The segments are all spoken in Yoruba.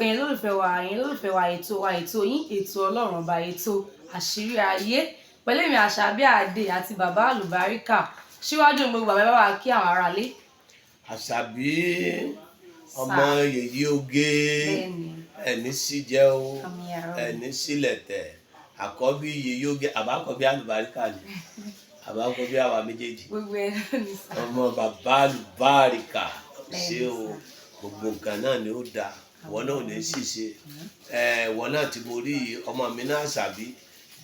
ẹ̀yin lólùfẹ́ wa ètò yín ètò Ọlọ́run Ọba ètò àṣírí ayé pẹ̀lú èmi Àṣàbí Àdè àti bàbá Alubarika síwájú gbogbo bàbá wa kí àwọn aráalé. Àṣàbí ọmọ yèyí oge ẹni sì jẹ́ o ẹni sílẹ̀ tẹ̀ àkọ́bí yèyí oge àbákọ́bí Alubarika ni àbákọ́bí àwa méjèèjì ọmọ bàbá Alubarika ṣé o gbogbo nǹkan náà ni ó dáa wọn náà ò ní ṣìṣe wọn náà tí mo rí ọmọ mi náà Àṣàbí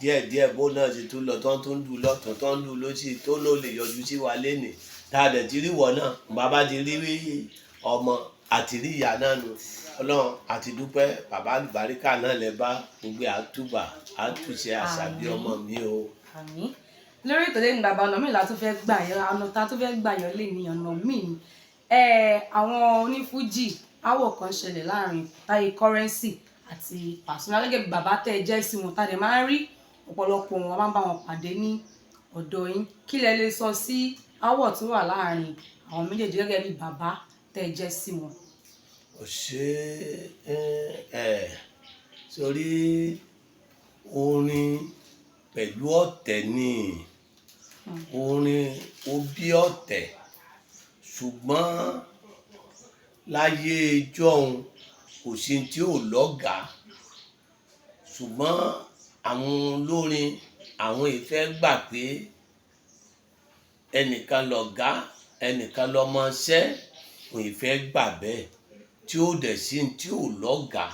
díẹ̀díẹ̀ bó náà ti tún lọ tó ń dùn lọ́tún tó ń dùn lósì tó ló lè yọjú sí wa lénìí tá a dẹ̀ ti rí wọn náà bàbá ti rí ọmọ àti rí ìyá náà nù Ọlọ́run àti dúpẹ́ bàbá Alubarika náà lẹ bá gbogbo àtúbà àtúnṣe Àṣàbí ọmọ mi o. Àmín. Lórí ètò lẹ́nu bàbá ọ̀nà mi là tó fẹ́ gbà yọ ọ̀nà tá tó fẹ́ gbà yọ lé ní ọ̀nà míì àwọn onífújì áwọ̀ kan ṣẹlẹ̀ láàrin Táyé Currency àti Pasuma gẹ́gẹ́ bí bàbá tẹ́ ẹ jẹ́ sí wọn tàdé máa ń rí ọ̀pọ̀lọpọ̀ wọn máa ń bá wọn pàdé ní ọ̀dọ̀ yín kí lẹ lè sọ sí áwọ̀ tó wà láàrin àwọn méjèèjì gẹ́gẹ́ bí bàbá tẹ́ ẹ jẹ́ sí wọn. Ó ṣe sórí orin pẹ̀lú ọ̀tẹ̀ ni orin ó bí ọ̀tẹ̀ ṣùgbọ́n láyé ìjọ́un kò sí tí ò lọ́gàá ṣùgbọ́n àwọn olórin àwọn ìfẹ́ gbà pé ẹnìkan lọ̀gá ẹnìkan lọmọṣẹ́ òun ìfẹ́ gbà bẹ́ẹ̀ tí ó dẹ̀ sí tí ò lọ́gàá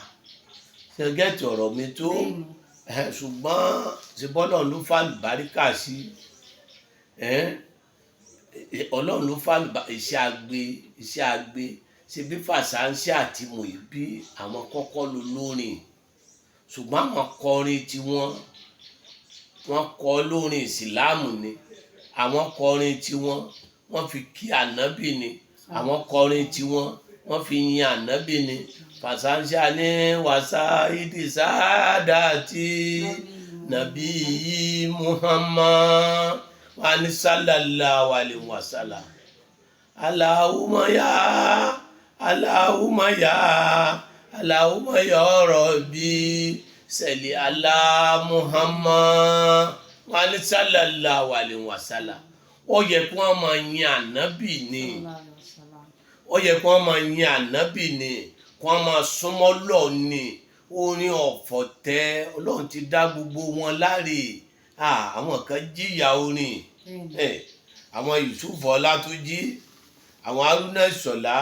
ṣe gẹ́tì ọ̀rọ̀ mi tó ṣùgbọ́n ṣe bọ́lọ̀ ló fà Àlùbáríkà sí Ọlọ́run ló fà iṣẹ́ àgbẹ̀ ṣe bí Fàṣáńsì àti Mùyíbí àwọn kọ́kọ́ ló lórin ṣùgbọ́n àwọn kọrin tí wọ́n kọ lórin ìsìláàmù ni àwọn kọrin tí wọ́n fi kí ànábì ni àwọn kọrin tí wọ́n fi yin ànábì ni Fàṣáńsì ní wàsá ìdí sáádà tí nàbí Muhammad wa ní sallallahu alaihi wasallam Allahumma ya Rabbi salli ala Muhammad wa ní sallallahu alaihi wasallam ó yẹ kí wọ́n máa yin ànábì ni ó yẹ kí wọ́n máa yin ànábì ni kí wọ́n máa súnmọ́ lọ ni orin ọ̀fọ̀tẹ́ Ọlọ́run ti dá gbogbo wọn láre àwọn kan jìyà orin àwọn Yusuf Ọlátúnjí àwọn Haruna Ìṣọ̀lá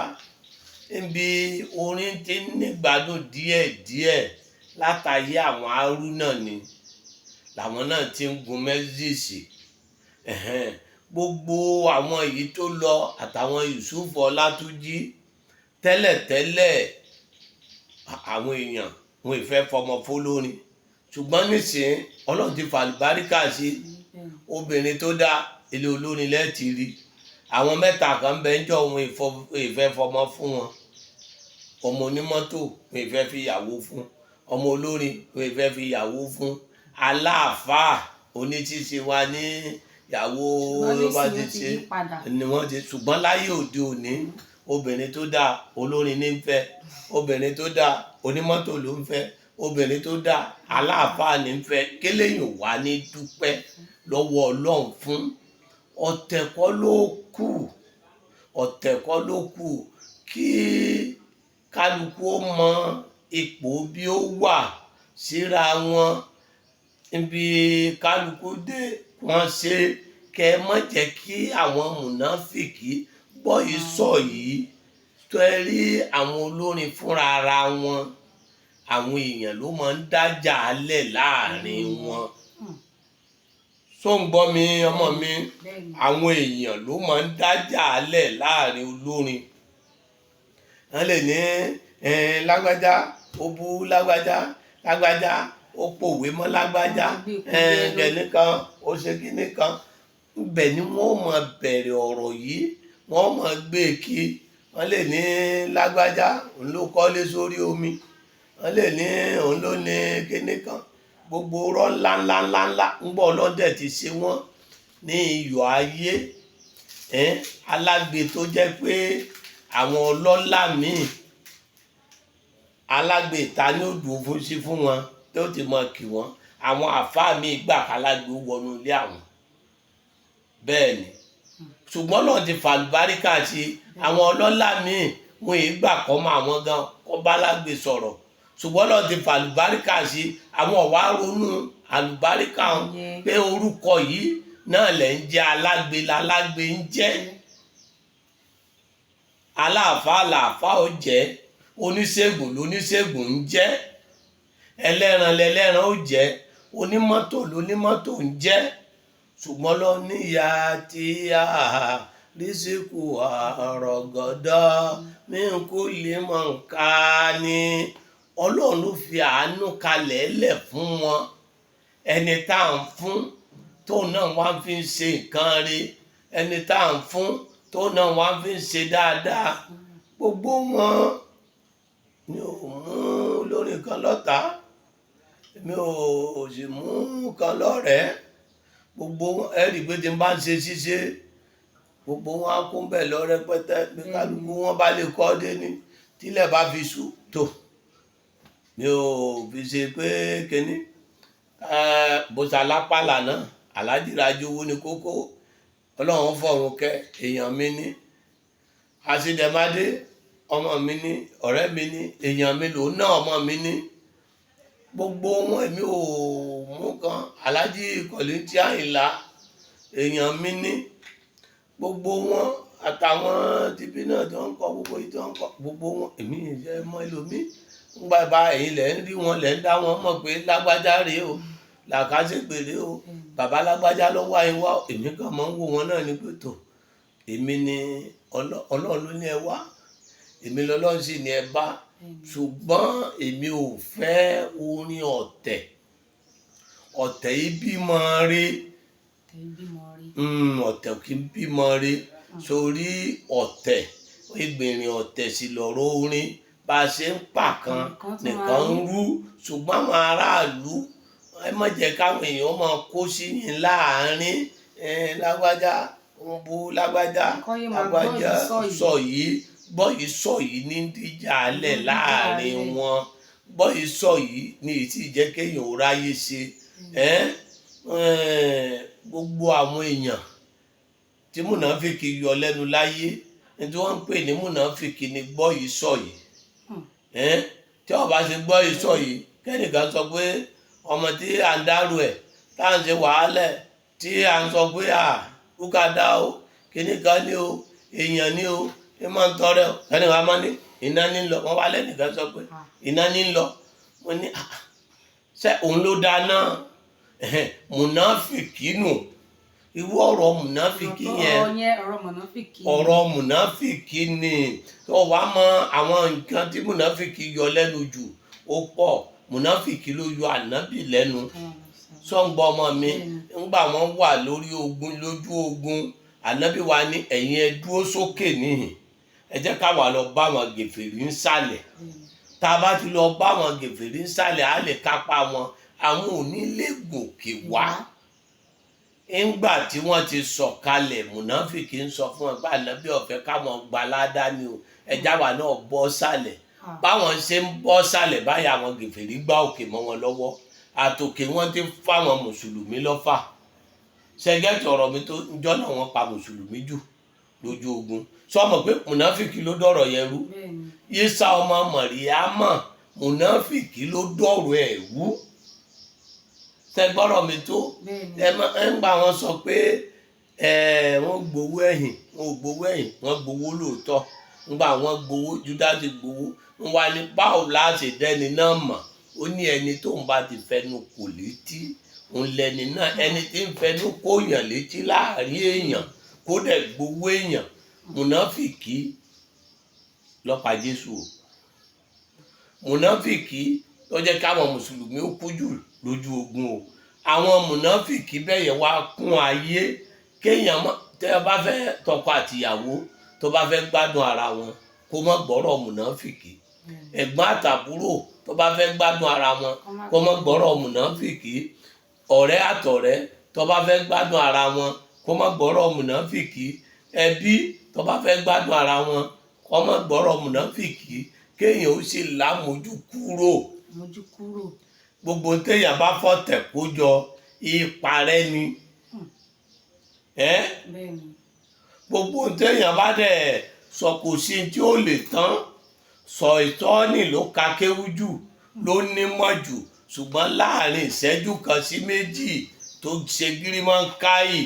níbi orin ti nígbàdùn díẹ̀díẹ̀ látàyé àwọn Haruna ni làwọn náà ti ń gun mẹ́sìsì gbogbo àwọn èyí tó lọ àtàwọn Yusuf Ọlátúnjí tẹ́lẹ̀tẹ́lẹ̀ àwọn èèyàn wọn ìfẹ́ fọmọ fólórin ṣùgbọ́n nísìnyí Ọlọ́run ti fa Àlùbáríkà sí obìnrin tó dá ilé olórin lẹ́ẹ̀tì rí àwọn mẹ́ta kan bẹ́ẹ̀ ń jọ òun ìfẹ́ fọmọ fún wọn ọmọ onímọ́tò òun ìfẹ́ fi ìyàwó fún ọmọ olórin òun ìfẹ́ fi ìyàwó fún aláàfáà onítìṣe wa ní ìyàwó ló bá ti ṣe ni wọ́n ti ṣùgbọ́n láyé òde òní obìnrin tó dáa olórin ní ń fẹ́ obìnrin tó dáa onímọ́tò ló ń fẹ́ obìnrin tó dáa aláàfáà ní ń fẹ́ kéléyìn wá ní dúpẹ́ lọ́wọ́ Ọlọ́run fún ọ̀tẹ̀ kọ́ ló kù kí kálukú ó mọ ipò bí ó wà síra wọn ibi kálukú dé wọn ṣe kẹ mọ́ jẹ́ kí àwọn mùnáfìkì gbọ́ ìsọ yìí tó ẹ rí àwọn olórin fúnra ara wọn àwọn èèyàn ló máa ń dájà alẹ̀ láàrin wọn tó ń gbọ́ mi ọmọ mi àwọn èèyàn ló máa ń dájà alẹ̀ láàrin olórin wọ́n lè ní lágbájá ó bú lágbájá ó pòwé mọ́ lágbájá kẹ́nìkan ó ṣe kínníkan ibẹ̀ ni wọ́n máa bẹ̀rẹ̀ ọ̀rọ̀ yìí wọ́n máa gbé kí wọ́n lè ní lágbájá òun ló kọ́lé sórí omi wọ́n lè ní òun ló ní kínníkan gbogbo ọ̀rọ̀ ńláńláńláńlá ń bọ̀ lọ́dẹ̀ ti ṣe wọ́n ní iyọ̀ ayé alágbe tó jẹ́ pé àwọn ọlọ́lá míì alágbe ìta ní òdùn fún sí fún wọn tó ti mọ kí wọn àwọn àfáà mi gbà kálágbe ó wọnú ilé àwọn bẹ́ẹ̀ ni ṣùgbọ́n náà ti fàlùbáríkà sí àwọn ọlọ́lá míì wọn èyí gbà kọ́ mọ àwọn gan kọ́ bá lágbe sọ̀rọ̀ ṣùgbọ́n náà ti fàlùbáríkà sí àwọn ọ̀wá ronú àlùbáríkà wọn pé orúkọ yìí náà lẹ̀ ń jẹ́ alágbe lálágbe ń jẹ́ aláàfáà làáfáà ó jẹ́ oníṣègùn lóníṣègùn ń jẹ́ ẹlẹ́ran lẹ́lẹ́ran ó jẹ́ onímọ́tò lónímọ́tò ń jẹ́ ṣùgbọ́n lọ níyà tí a rísíkù àrọ̀gọ́dọ́ mi kò lè mọ̀ nǹka ni ọlọ́run ló fi àánú kalẹ̀ lẹ̀ fún wọn ẹni tá à ń fún tó náà wá fi ń ṣe nǹkan rí ẹni tá à ń fún tó náà wá fi ń ṣe dáadáa gbogbo wọn mi ò mú lórí kan lọ́tà mi ò sì mú kan lọ́rẹ̀ẹ́ gbogbo wọn ẹ̀rí pé tí n bá ń ṣe ṣíṣe gbogbo wọn á kún bẹ́ẹ̀ lọ rẹpẹtẹ pé kálukú wọn bá lè kọ́ dé ní tílẹ̀ bá fi sùn tó mi ò fi ṣe pé kíní bùsà lápàlà náà alájìrájú owó ní kókó ọlọ́run fọ̀run kẹ́ èèyàn mi ní àṣìdẹ̀mádé ọmọ mi ní ọ̀rẹ́ mi ní èèyàn mi lòun náà ọmọ mi ní gbogbo wọn èmi ò mú kan aláàjì kọ̀lé tí àyìnlá èèyàn mi ní gbogbo wọn àtàwọn tìbí náà tó ń kọ gbogbo yìí tó ń kọ gbogbo wọn èmi ìjẹ mọ ẹlòmíì ń gbà bá ẹ̀yin lẹ ń rí wọn lẹ ń dá wọn mọ̀ pé lágbájá rèé o làkàṣègbè rèé o bàbá lágbájá ló wá yín wá èmi kan mọ̀ ń wò wọn náà ní pẹ̀tọ èmi ni Ọlọ́run ló ní ẹ wá èmi lọ́lọ́run sì ní ẹ bá ṣùgbọ́n èmi ò fẹ́ orin ọ̀tẹ̀ yìí bímọ rí ọ̀tẹ̀ kì í bímọ rí sórí ọ̀tẹ̀ ìgbìnrin ọ̀tẹ̀ sì lọ́rọ̀ orin bá a ṣe ń pa kan nìkan ń rú ṣùgbọ́n àwọn aráàlú ẹ má jẹ́ káwọn èèyàn máa kó sí yín láàárín lágbájá ń bú lágbájá sọ yìí bọ́yìí sọ yìí ní díjà alẹ̀ láàrin wọn bọ́yìí sọ yìí ní ìtì jẹ́ kéèyàn ó ráyè ṣe gbogbo àwọn èèyàn tí múnàfíkì yọ lẹ́nu láyé ní tí wọ́n ń pè ní múnàfíkì ní bọ́yìí sọ yìí tí wọ́n bá ṣe bọ́yìí sọ yìí kẹ́nìkan sọ pé ọmọ tí à ń dárò ẹ̀ tá à ń ṣe wàhálà tí à ń sọ pé kúkà dá o kìnnìkan ní o èèyàn ní o ẹ máa ń tọrẹ o ẹni wàá máa ní iná ní lọ wọn wá lẹ́nìkan sọ pé iná ní lọ wọn ní ṣé òun ló dáná mùnáfìkì nù irú ọ̀rọ̀ mùnáfìkì yẹn ọ̀rọ̀ mùnáfìkì ni tó wá mọ àwọn nǹkan tí mùnáfìkì yọ lẹ́nu jù ó pọ̀ mùnáfìkì ló yọ ànábì lẹ́nu sọ́ngbọ́n ọmọ mi ńgbà wọ́n wà lójú ogun ànábì wa ní ẹ̀yin ẹ dúró sókè níhìn ẹ jẹ́ ká wà lọ bá àwọn gèfèrí ńsàlẹ̀ tá a bá ti lọ bá àwọn gèfèrí ńsàlẹ̀ á lè kápá wọn àwọn ò ní lè gòkè wá ńgbà tí wọ́n ti sọ̀kalẹ̀ mùnáfìkì ń sọ fún ẹ pé ànábì ọ̀fẹ́ káwọn gba ládàá ni o ẹjá wa náà bọ́ sàlẹ̀ báwọn ṣe ń bọ́ sàlẹ̀ báyìí àwọn gèfèrí gbá òkè mọ́ wọn lọ́wọ́ àtòkè wọ́n ti fáwọn mùsùlùmí lọ́fà ṣẹgẹ́tì ọ̀rọ̀ mi tó ń jọ́nà wọn pa mùsùlùmí jù lójú ogun sọmọ pé mùnáfìkì ló dọ̀rọ̀ yẹn rú Ìsá ọmọ Màríámà mùnáfìkì ló dọ̀rọ̀ ẹ̀ rú ṣẹgbọ́rọ̀ mi tó ẹ ń gbà wọn sọ pé wọ́n gbowó ẹ̀yìn wọ́n gbowó lóòótọ́ ńgbà wọ́n gbowó Júdásì gbowó ń wá ní báwo láti dẹ́ni náà mọ̀ ó ní ẹni tó ń bá ti fẹnu kò létí òun lẹni náà ẹni tí ń fẹnu kóyàn létí láàrin èèyàn kó dẹ̀ gbowó èèyàn mùnáfìkì lọ́pàá Jésù o mùnáfìkì tó jẹ́ káwọn mùsùlùmí ó kú jù lójú ogun o àwọn mùnáfìkì bẹ́ẹ̀ yẹn wá kún ayé kéèyàn tẹ́ ẹ bá fẹ́ tọkọ àtìyàwó tó bá fẹ́ gbádùn ara wọn kó má gbọ́rọ̀ mùnáfìkì ẹ̀gbọ́n àtàbúrò tó bá fẹ́ gbádùn ara wọn kó má gbọ́rọ̀ mùnáfìkì ọ̀rẹ́ àtọ̀rẹ́ tó bá fẹ́ gbádùn ara wọn kó má gbọ́rọ̀ mùnáfìkì ẹbí tó bá fẹ́ gbádùn ara wọn kó má gbọ́rọ̀ mùnáfìkì kéèyàn ó sì lámójú kúrò mójú kúrò. gbogbo téèyàn bá fọ̀tẹ̀ kó jọ ìparẹ́ ni bẹ́ẹ̀ ni. gbogbo téèyàn bá dẹ̀ sọ kò sí tí ó lè tán sọ ìtọ́ni ló ka kéwú jù ló nímọ̀ jù ṣùgbọ́n láàrin ìṣẹ́jú kan sí méjì tó ṣe gírímọ̀ ń káyì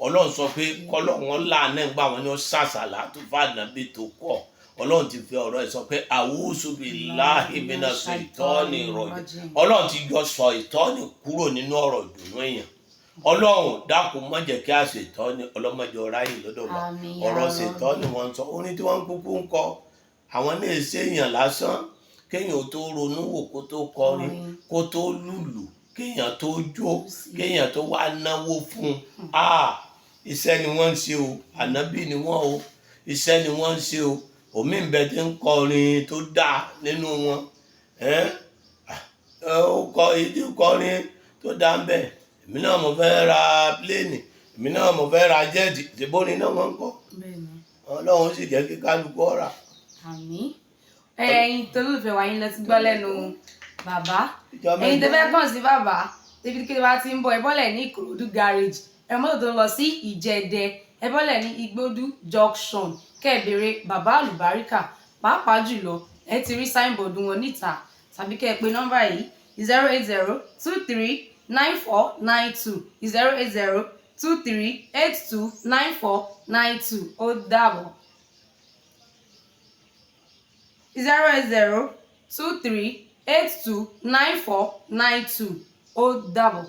ọlọ́run sọ pé kọ́lọ́run làánà gbà wọ́n ní ó ṣàṣàlà tó fànàbí tó kọ̀ ọlọ́run ti fi ọ̀rọ̀ ẹ̀ sọ pé a'udhu billahi minash shaitani rajim ọlọ́run ti yọ sọ ìtọ́ni kúrò nínú ọ̀rọ̀ ìdùnnú èèyàn ọlọ́run dákun má jẹ́ kí a ṣètọ́ni ọlọ́mọdé ọ̀ráyè lọ́dọ̀ wa ọ̀rọ̀ ṣètọ́ni wọn sọ orin tí wọ́n ń kúkú ń kọ àwọn ní èsì èèyàn lásán kéèyàn tó ronú wò kó tó kọrin kó tó lùlù kéèyàn tó jó kéèyàn tó wá náwó fún iṣẹ́ ni wọ́n ń ṣe o ànábì ni wọ́n o iṣẹ́ ni wọ́n ń ṣe o omi ń bẹ tí ń kọrin tó dáa nínú wọn ó kọ ìdí kọrin tó dáa ń bẹ èmi náà mo fẹ́ ra pléènì èmi náà mo fẹ́ ra jẹ́ẹ̀tì ìṣèbóni náà wọ́n ń kọ́ ọlọ́run sì jẹ́ kí kálukú ọ̀rà. àmín. ẹ̀yin tó lùfẹ́ wáyé lọ ti gbọ́ lẹ́nu bàbá ẹ̀yin tó fẹ́ kàn sí bàbá débi kí wàá ti ń bọ̀ ẹ bọ́lẹ̀ ní Ìkòròdú garage ẹ mọ́tò tó ń lọ sí Ìjẹ̀dẹ ẹ bọ́lẹ̀ ní Igbódú junction kẹ́ẹ̀bẹ̀rẹ̀ bàbá Alubarika pàápàá jùlọ ẹ ti rí signboard wọn níta tàbí kẹ́ ẹ pè nọ́mbà yìí 080239492 08023829492 ó dàbọ̀ 08023829492 ó dàbọ̀.